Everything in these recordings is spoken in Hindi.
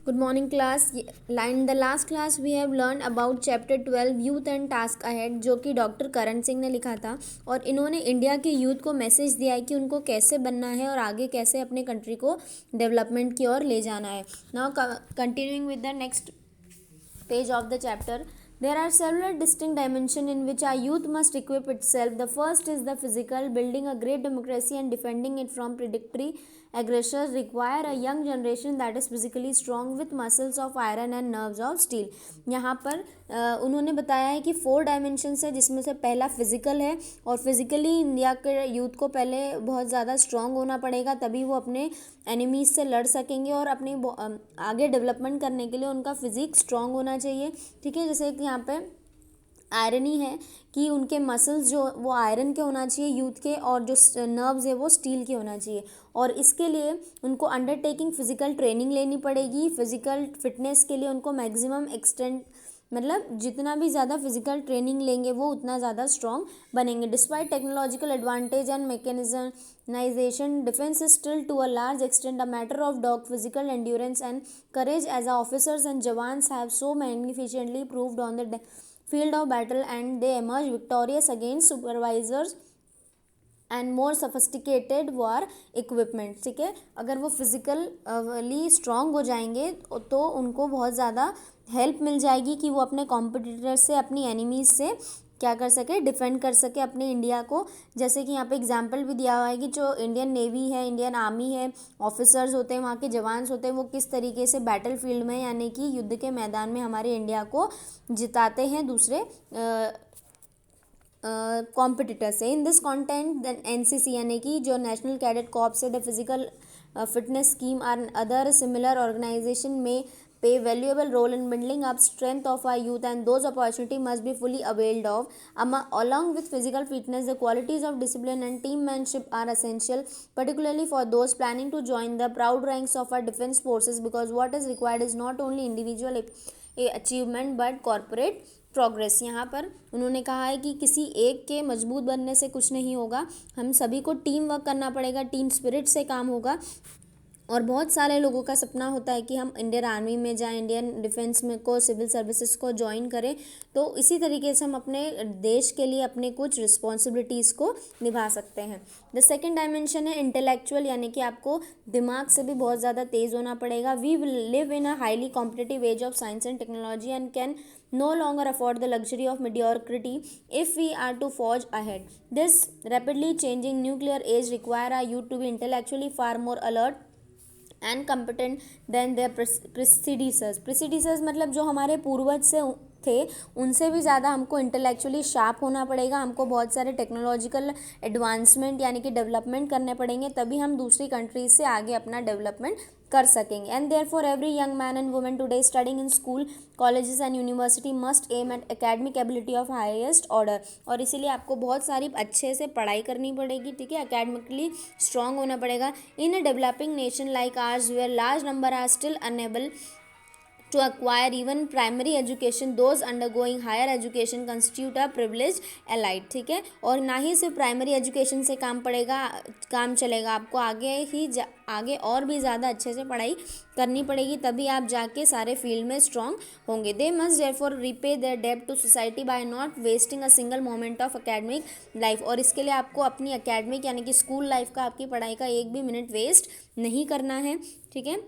Good morning class. In the last class we have learned about chapter 12 youth and task ahead, जो कि डॉक्टर करण सिंह ने लिखा था और इन्होंने इंडिया के यूथ को मैसेज दिया है कि उनको कैसे बनना है और आगे कैसे अपने कंट्री को डेवलपमेंट की ओर ले जाना है. Now continuing with the next page of the chapter, there are several distinct dimensions in which our youth must equip itself. The first is the physical. Building a great democracy and defending it from predatory aggressors require a young generation that is physically strong with muscles of iron and nerves of steel. यहाँ पर उन्होंने बताया है कि 4 डायमेंशंस है, जिसमें से पहला फिजिकल है और फिजिकली इंडिया के यूथ को पहले बहुत ज़्यादा स्ट्रांग होना पड़ेगा, तभी वो अपने एनिमीज से लड़ सकेंगे और अपनी आगे डेवलपमेंट करने के लिए उनका फिजिक स्ट्रांग होना चाहिए. ठीक है, जैसे कि यहाँ पे आयरनी है कि उनके मसल्स जो वो आयरन के होना चाहिए यूथ के, और जो नर्व्स है वो स्टील के होना चाहिए. और इसके लिए उनको अंडरटेकिंग फिजिकल ट्रेनिंग लेनी पड़ेगी. फिजिकल फिटनेस के लिए उनको मैक्सिमम एक्सटेंड, मतलब जितना भी ज़्यादा फिजिकल ट्रेनिंग लेंगे वो उतना ज़्यादा स्ट्रॉन्ग बनेंगे. Despite technological advantage and mechanism defence is still to a large extent a matter of dog physical endurance and courage as officers and jawans have so magnificently proved on the field of battle, and they emerge victorious against supervisors and more sophisticated war equipment. ठीक है, अगर वो फिजिकली स्ट्रांग हो जाएंगे तो उनको बहुत ज़्यादा हेल्प मिल जाएगी कि वो अपने कॉम्पिटिटर से, अपनी एनिमीज से क्या कर सके, डिफेंड कर सके अपने इंडिया को. जैसे कि यहाँ पे एग्जांपल भी दिया हुआ है कि जो इंडियन नेवी है, इंडियन आर्मी है, ऑफिसर्स होते हैं, वहाँ के जवान्स होते हैं, वो किस तरीके से बैटल फील्ड में यानी कि युद्ध के मैदान में हमारे इंडिया को जिताते हैं दूसरे कॉम्पिटिटर से. इन दिस कॉन्टेंट एनसीसी यानी कि जो नेशनल कैडेट कॉर्प्स है, the physical fitness scheme or other similar organisation में pay valuable role in building up strength of our youth, and those opportunity must be fully availed of. Along with physical fitness, the qualities of discipline and teammanship are essential, particularly for those planning to join the proud ranks of our defense forces, because what is required is not only individual achievement but corporate progress. यहाँ पर उन्होंने कहा है कि किसी एक के मजबूत बनने से कुछ नहीं होगा, हम सभी को टीम वर्क करना पड़ेगा, टीम स्पिरिट से काम होगा. और बहुत सारे लोगों का सपना होता है कि हम इंडियन आर्मी में जाएं, इंडियन डिफेंस में को, सिविल सर्विसेज को ज्वाइन करें. तो इसी तरीके से हम अपने देश के लिए अपने कुछ रिस्पॉन्सिबिलिटीज़ को निभा सकते हैं. द सेकेंड डायमेंशन है इंटेलेक्चुअल, यानी कि आपको दिमाग से भी बहुत ज़्यादा तेज़ होना पड़ेगा. We will live in a highly competitive age of science and technology and can no longer afford the luxury of mediocrity if we are to forge ahead. This rapidly changing nuclear age require our youth to be intellectually far more alert and competent than their predecessors मतलब जो हमारे पूर्वज से थे उनसे भी ज़्यादा हमको इंटेलेक्चुअली शार्प होना पड़ेगा. हमको बहुत सारे टेक्नोलॉजिकल एडवांसमेंट यानी कि डेवलपमेंट करने पड़ेंगे, तभी हम दूसरी कंट्रीज से आगे अपना डेवलपमेंट कर सकेंगे. And therefore every young man and women today studying in school, colleges and university must aim at academic ability of highest order. और इसीलिए आपको बहुत सारी अच्छे से पढ़ाई करनी पड़ेगी. ठीक है, एकेडमिकली स्ट्रांग होना पड़ेगा. In a developing nation like ours where large number are still unable to acquire even primary education, those undergoing higher education constitute a privileged elite. ठीक है, और ना ही सिर्फ प्राइमरी एजुकेशन से काम चलेगा, आपको आगे और भी ज़्यादा अच्छे से पढ़ाई करनी पड़ेगी, तभी आप जाके सारे फील्ड में स्ट्रांग होंगे. They must therefore repay their डेब्ट to society by not wasting a single moment of academic life. और इसके लिए आपको अपनी एकेडमिक यानी कि स्कूल लाइफ का, आपकी पढ़ाई का एक भी मिनट वेस्ट नहीं करना है. ठीक है,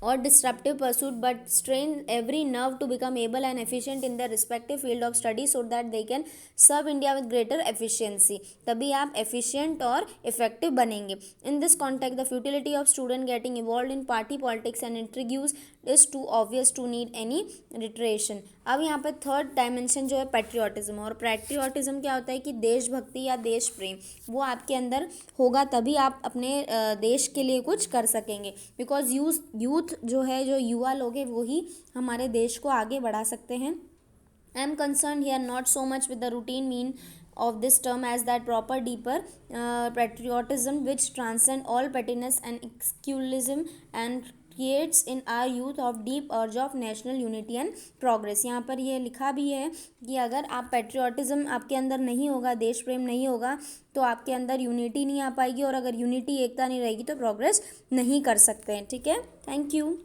or disruptive pursuit, but strain every nerve to become able and efficient in their respective field of study so that they can serve India with greater efficiency. तभी आप efficient और effective बनेंगे. In this context, the futility of student getting involved in party politics and intrigues is too obvious to need any reiteration. अब यहाँ पे थर्ड डायमेंशन जो है पैट्रियोटिज्म. और पैट्रियोटिज्म क्या होता है कि देशभक्ति या देश प्रेम वो आपके अंदर होगा, तभी आप अपने देश के लिए कुछ कर सकेंगे. बिकॉज यूथ जो है, जो युवा लोग हैं, वही हमारे देश को आगे बढ़ा सकते हैं. I am concern here not so much with the routine mean of this term as that proper deeper patriotism which transcend all pettiness and exclusivism and creates in our youth of deep urge of national unity and progress. यहाँ पर ये लिखा भी है कि अगर आप पेट्रियाटिज्म आपके अंदर नहीं होगा, देश प्रेम नहीं होगा, तो आपके अंदर यूनिटी नहीं आ पाएगी, और अगर यूनिटी, एकता नहीं रहेगी तो प्रोग्रेस नहीं कर सकते हैं. ठीक है, थैंक यू.